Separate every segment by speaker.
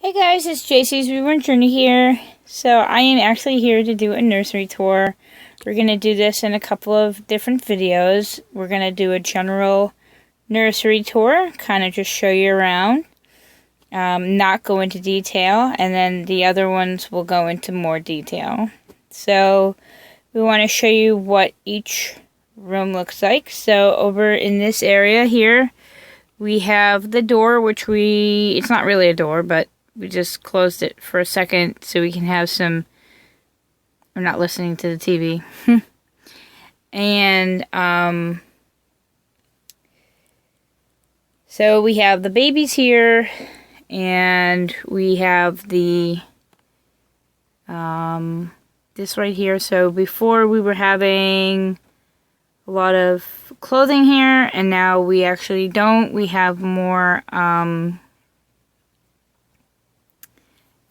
Speaker 1: Hey guys, it's JC's Reborn Journey here. So I am actually here to do a nursery tour. We're going to do this in a couple of different videos. We're going to do a general nursery tour, kind of just show you around, not go into detail, and then the other ones will go into more detail. So we want to show you what each room looks like. So over in this area here, we have the door, which it's not really a door, but we just closed it for a second so we can have some... I'm not listening to the TV. And, so we have the babies here, and we have the, this right here. So before we were having a lot of clothing here, and now we actually don't. We have more,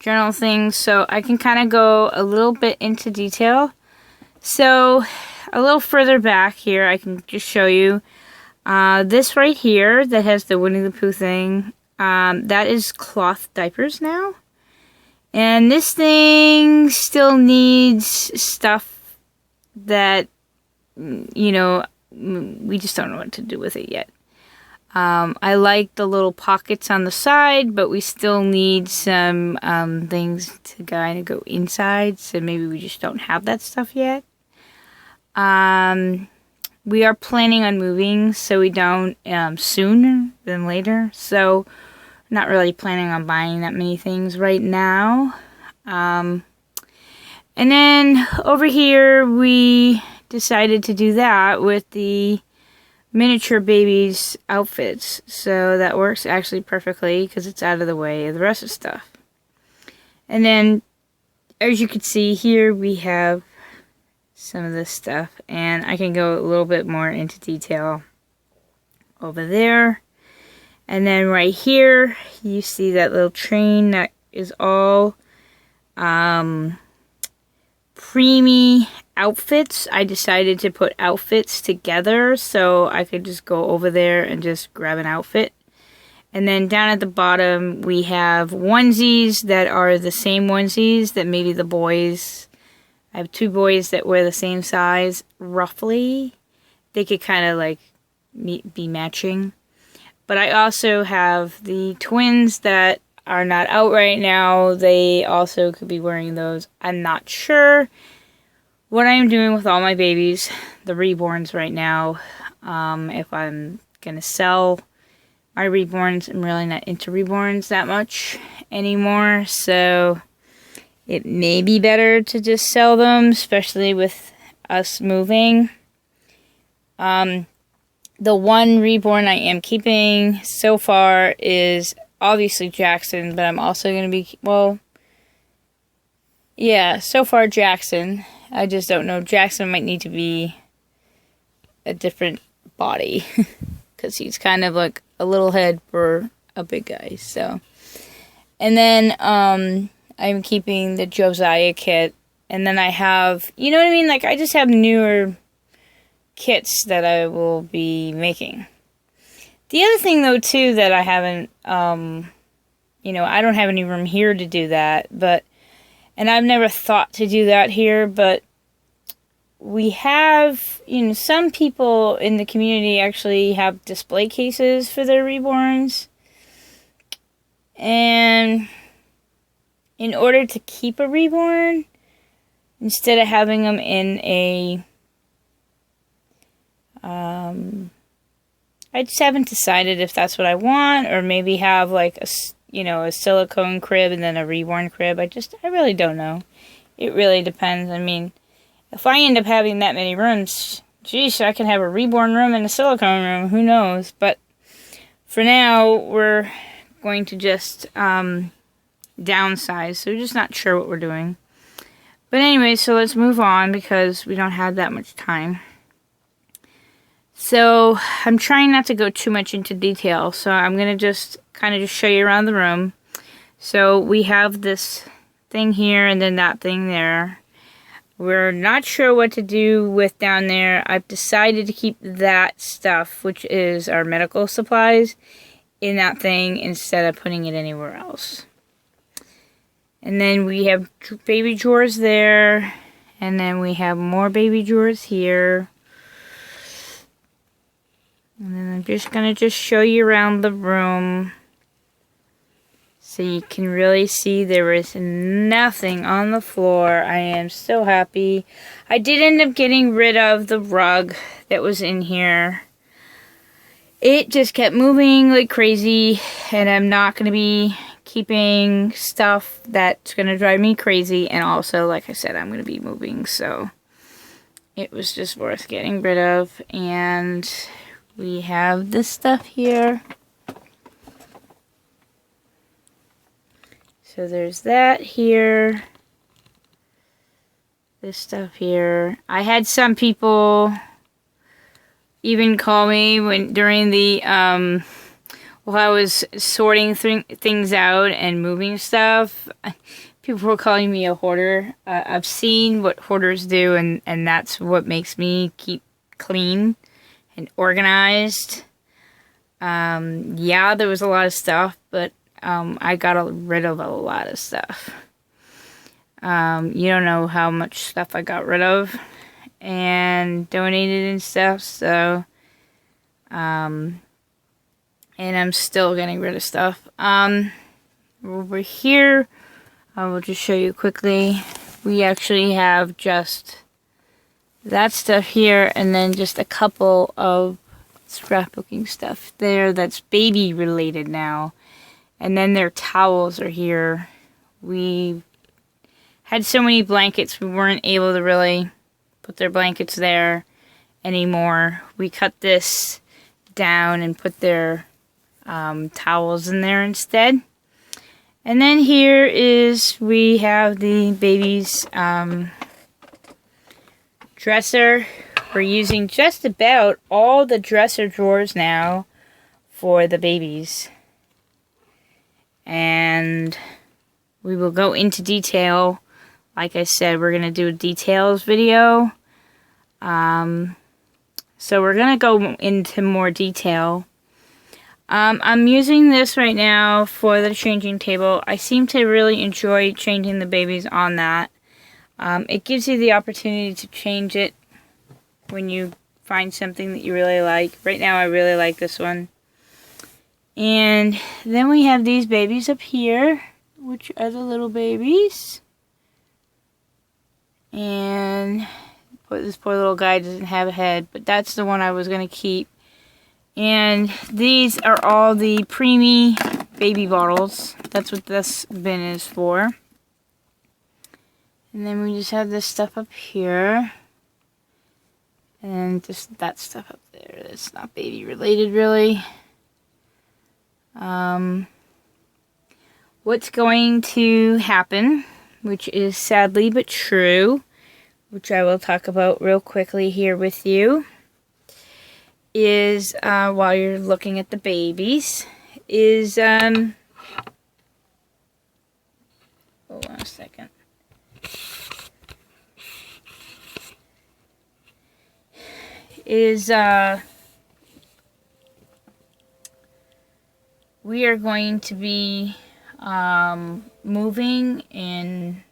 Speaker 1: general things, so I can kind of go a little bit into detail. So a little further back here, I can just show you this right here that has the Winnie the Pooh thing. That is cloth diapers now, and this thing still needs stuff that, you know, we just don't know what to do with it yet. I like the little pockets on the side, but we still need some things to kind of go inside, so maybe we just don't have that stuff yet. We are planning on moving, so we don't sooner than later, so not really planning on buying that many things right now. And then over here, we decided to do that with the miniature babies outfits, so that works actually perfectly because it's out of the way of the rest of the stuff. And then, as you can see here, we have some of this stuff, and I can go a little bit more into detail over there. And then right here, you see that little train that is all preemie outfits. I decided to put outfits together so I could just go over there and just grab an outfit. And then down at the bottom we have onesies that are the same onesies that maybe the boys... I have two boys that wear the same size, roughly. They could kind of like be matching. But I also have the twins that are not out right now. They also could be wearing those. I'm not sure what I'm doing with all my babies, the reborns right now. If I'm gonna sell my reborns, I'm really not into reborns that much anymore, so it may be better to just sell them, especially with us moving. The one reborn I am keeping so far is obviously Jackson, but I'm also gonna be, well, yeah, so far Jackson. I just don't know. Jackson might need to be a different body because he's kind of like a little head for a big guy. So, and then I'm keeping the Josiah kit, and then I have, you know what I mean? Like I just have newer kits that I will be making. The other thing though too that I haven't, you know, I don't have any room here to do that, but. And I've never thought to do that here, but we have, you know, some people in the community actually have display cases for their reborns. And in order to keep a reborn, instead of having them in a, I just haven't decided if that's what I want, or maybe have like a, you know, a silicone crib and then a reborn crib. I really don't know. It really depends. I mean, if I end up having that many rooms, geez, I can have a reborn room and a silicone room. Who knows? But for now, we're going to just downsize. So we're just not sure what we're doing. But anyway, so let's move on because we don't have that much time. So I'm trying not to go too much into detail. So I'm going to just kind of just show you around the room. So we have this thing here and then that thing there. We're not sure what to do with down there. I've decided to keep that stuff, which is our medical supplies, in that thing instead of putting it anywhere else. And then we have baby drawers there. And then we have more baby drawers here. And then I'm just going to show you around the room. So you can really see there is nothing on the floor. I am so happy. I did end up getting rid of the rug that was in here. It just kept moving like crazy. And I'm not going to be keeping stuff that's going to drive me crazy. And also, like I said, I'm going to be moving. So it was just worth getting rid of. And we have this stuff here. So there's that here. This stuff here. I had some people even call me during the while I was sorting things out and moving stuff. People were calling me a hoarder. I've seen what hoarders do, and that's what makes me keep clean and organized. Yeah, there was a lot of stuff, but I got rid of a lot of stuff. You don't know how much stuff I got rid of and donated and stuff, so, and I'm still getting rid of stuff. Over here, I will just show you quickly. We actually have just that stuff here, and then just a couple of scrapbooking stuff there that's baby related now. And then their towels are here. We had so many blankets, we weren't able to really put their blankets there anymore. We cut this down and put their towels in there instead. And then here we have the baby's dresser. We're using just about all the dresser drawers now for the babies. And we will go into detail. Like I said, we're going to do a details video. So we're going to go into more detail. I'm using this right now for the changing table. I seem to really enjoy changing the babies on that. It gives you the opportunity to change it when you find something that you really like. Right now I really like this one. And then we have these babies up here, which are the little babies. And this poor little guy doesn't have a head, but that's the one I was going to keep. And these are all the preemie baby bottles. That's what this bin is for. And then we just have this stuff up here. And just that stuff up there. That's not baby related, really. What's going to happen, which is sadly but true, which I will talk about real quickly here with you, is while you're looking at the babies, is hold on a second. We are going to be moving in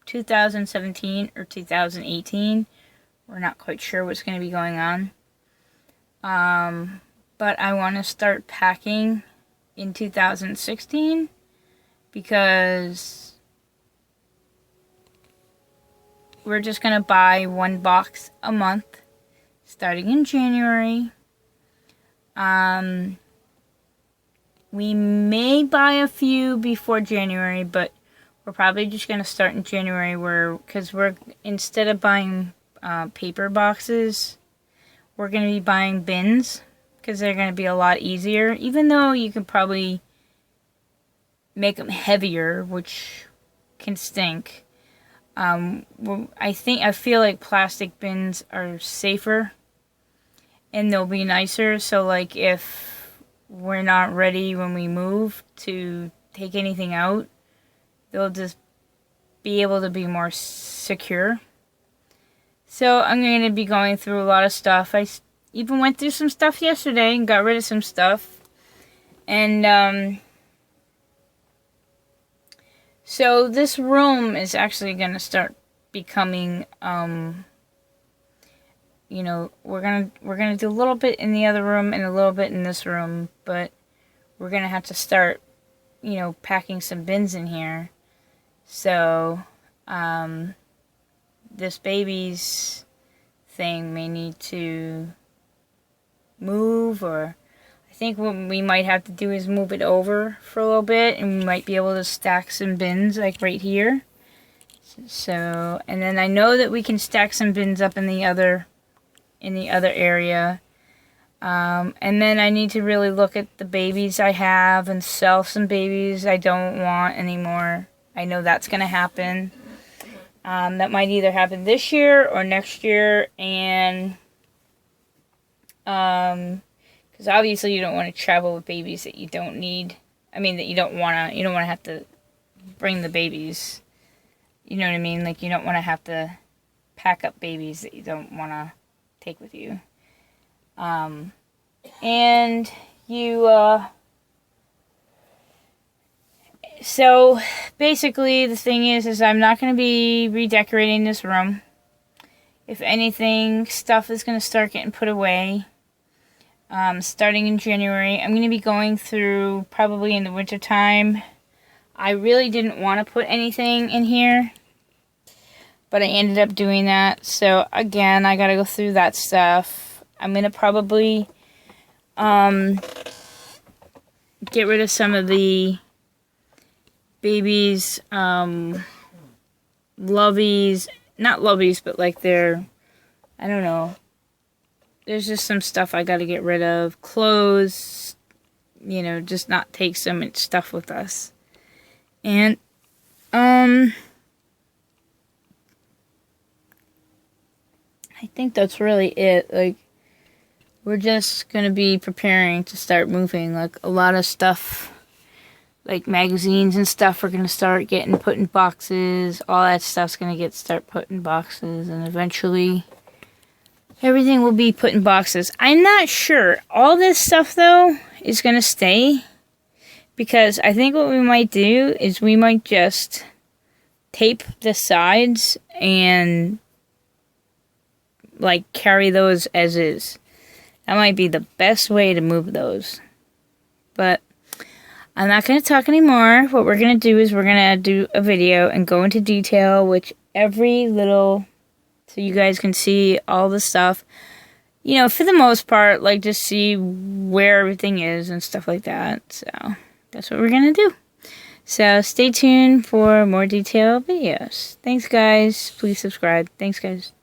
Speaker 1: 2017 or 2018. We're not quite sure what's going to be going on. But I want to start packing in 2016 because we're just going to buy one box a month starting in January. We may buy a few before January, but we're probably just going to start in January because instead of buying paper boxes, we're going to be buying bins because they're going to be a lot easier, even though you can probably make them heavier, which can stink. I feel like plastic bins are safer and they'll be nicer. So like if we're not ready when we move to take anything out, they'll just be able to be more secure. So I'm going to be going through a lot of stuff. I even went through some stuff yesterday and got rid of some stuff. And So this room is actually going to start becoming, you know, we're gonna do a little bit in the other room and a little bit in this room, but we're gonna have to start, you know, packing some bins in here. So, this baby's thing may need to move, or I think what we might have to do is move it over for a little bit, and we might be able to stack some bins like right here. So, and then I know that we can stack some bins up in the other area. And then I need to really look at the babies I have and sell some babies I don't want anymore. I know that's going to happen. That might either happen this year or next year. And because obviously you don't want to travel with babies that you don't need. I mean, that you don't want to have to bring the babies. You know what I mean? Like, you don't want to have to pack up babies that you don't want to take with you. And you, so basically the thing is I'm not going to be redecorating this room. If anything, stuff is going to start getting put away. Starting in January, I'm going to be going through probably in the winter time. I really didn't want to put anything in here, but I ended up doing that. So again, I got to go through that stuff. I'm going to probably get rid of some of the babies' loveys, not loveys, but like their, I don't know. There's just some stuff I got to get rid of. Clothes, you know, just not take so much stuff with us. And, I think that's really it. Like, we're just going to be preparing to start moving. Like, a lot of stuff, like magazines and stuff, we're going to start getting put in boxes. All that stuff's going to start put in boxes. And eventually, everything will be put in boxes. I'm not sure. All this stuff, though, is going to stay. Because I think what we might do is we might just tape the sides and like carry those as is. That might be the best way to move those. But I'm not going to talk anymore. What we're going to do is we're going to do a video and go into detail with every little, so you guys can see all the stuff. You know, for the most part, like just see where everything is and stuff like that. So that's what we're going to do. So stay tuned for more detailed videos. Thanks, guys. Please subscribe. Thanks, guys.